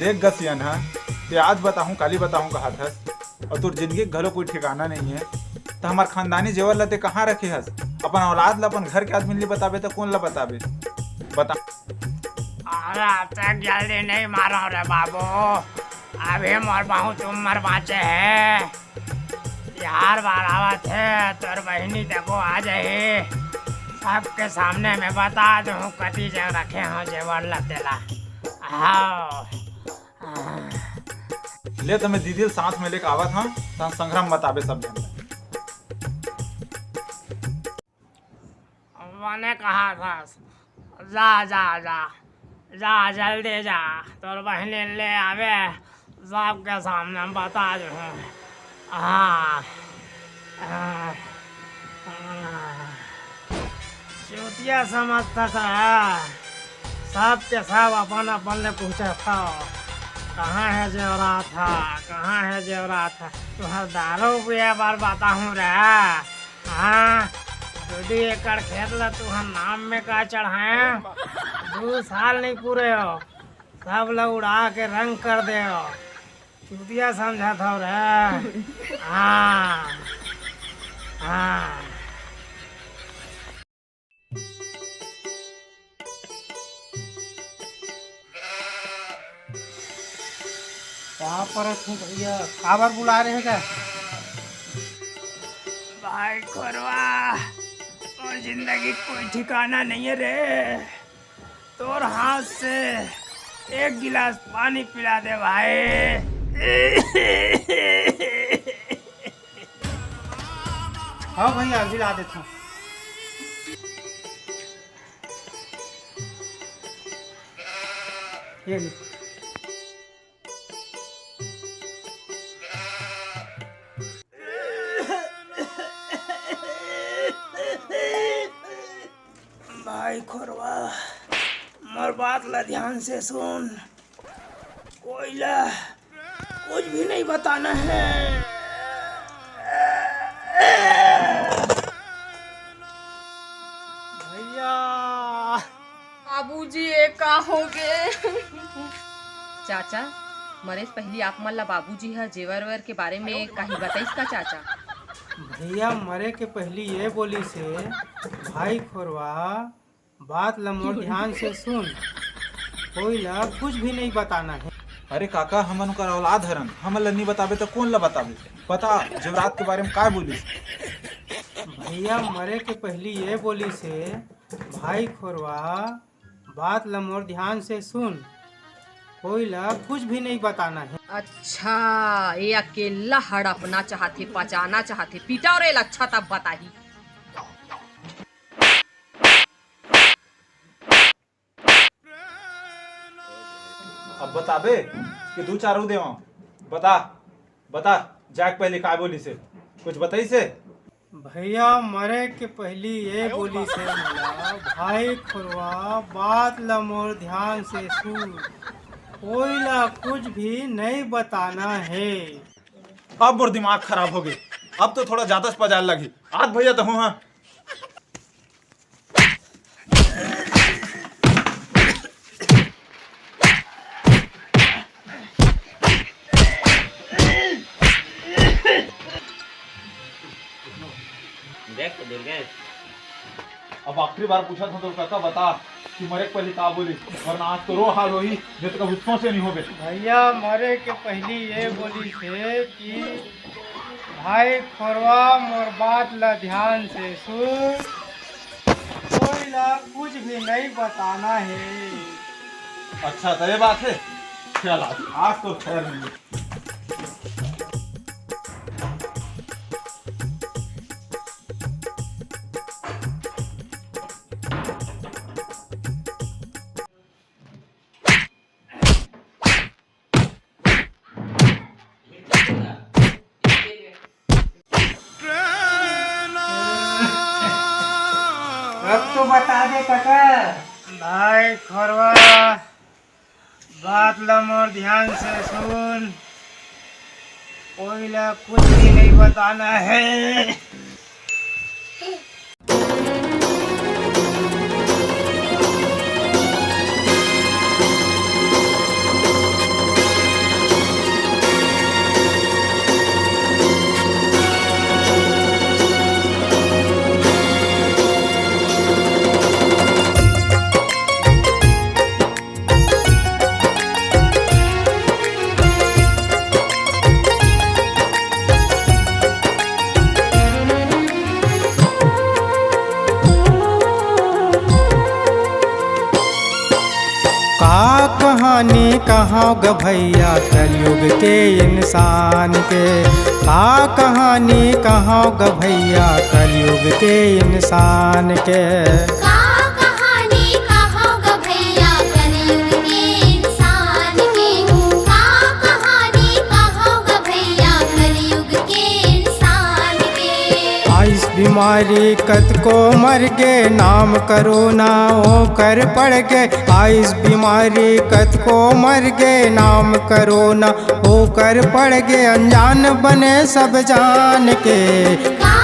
देख गसियन हा ते आज बताऊं काली बताऊं कहा था और तुर जिंदगी घलो कोई ठिकाना नहीं है तो हमार खानदानी जेवर ला ते कहाँ रखे हस अपन औलाद ला अपन घर के आदमी ले बताबे तो कौन ला बताबे बता। अरे तक जल्दी नहीं मारो रे बाबू, अभी मोर बहुत उम्र बाँचे है। यार बारावत है तोर बहनी देखो आ जाए, सबके सामने में बता दूँ कति जग रखे हो जेवर लतेला। आओ ले तुम्हें दीदी साथ में लेके आवत हाँ ता संग्राम बताबे सब जन मैंने कहा था जा जा जा जा जल्दी जा, तोर बहनी ले आवे सबके सामने बता दूँ। हाँ चूतिया समझता था, सब के सब अपन अपन ने पूछा था कहाँ है जेवरा था, कहाँ है जेवरा था। तुहर दारू पिया बार बताऊँ रे। हाँ 2 एकड़ खेत ला तुहर नाम में का चढ़ाए, 2 साल नहीं पूरे हो सब लोग उड़ा के रंग कर दे हो। चूतिया समझा था रे। हाँ हाँ कहाँ पर हूँ भैया, काबर बुला रहे हैं क्या? भाई खोरवा और जिंदगी कोई ठिकाना नहीं है रे, तोर हाथ से 1 गिलास पानी पिला दे भाई। हाँ भैया अभी ला देता हूँ। ये ली। भाई खोरवा मोर बात ला ध्यान से सुन, कोई ला कुछ भी नहीं बताना है। भैया बाबूजी एक का हो गए। चाचा मरे से पहली आप मन ला बाबूजी ह जेवर वेवर के बारे में कहीं बताइस का चाचा? भैया मरे के पहली ये बोली से भाई खोरवा बात ला मोर ध्यान से सुन, कोई ला कुछ भी नहीं बताना है। अरे काका हमन का औलाद हरन हम ला नहीं बताबे तो कौन ला बताबे बता जेवरात के बारे में काय बोली। भैया मरे के पहली ये बोली से भाई खोरवा बात ला मोर ध्यान से सुन, कोई ला कुछ भी नहीं बताना है। अच्छा ये अकेला हड़पना चाहते, पचाना चाहते, पीटा और अच्छा तब बताही। अब बताबे कि 2-4 दे बता बता जाके पहले काय बोली से कुछ बताई से। भैया मरे के पहली ये बोली से मला भाई खोरवा बात ला मोर ध्यान से सुन, कोई ला कुछ भी नहीं बताना है। अब मोर दिमाग खराब हो गई, अब तो थोड़ा ज्यादा पजाल लगी आज भैया तो हूँ। हाँ अब आखिरी बार पूछा था तो काका बता कि मरे के पहले का बोली, वरना आज तो रो हाल हो ही नहीं तो कभी सोचे नहीं हो गए। भैया मरे के पहली ये बोली से कि भाई खोरवा मोर बात ला ध्यान से सुन, कोई ला कुछ भी नहीं बताना है। अच्छा तो ये बात है, चल आज तो खैर नहीं। अब तो बता दे काका। भाई खोरवा बात ला मोर ध्यान से सुन, कोई ला कुछ भी नहीं बताना है। का कहानी कहाँ ग भैया कलयुग के इंसान के, का कहानी कहाँ ग भैया कलयुग के इंसान के। का कहानी कहाँ ग भैया कलयुग के इंसान के, का कहानी कहाँ ग भैया कलयुग के इंसान के। आइस बीमारी कत को मर गे नाम करो ना ओ कर पड़ गे, आइस बीमारी कत को मर गे नाम करो ना ओ कर पड़ गे, अनजान बने सब जान के। का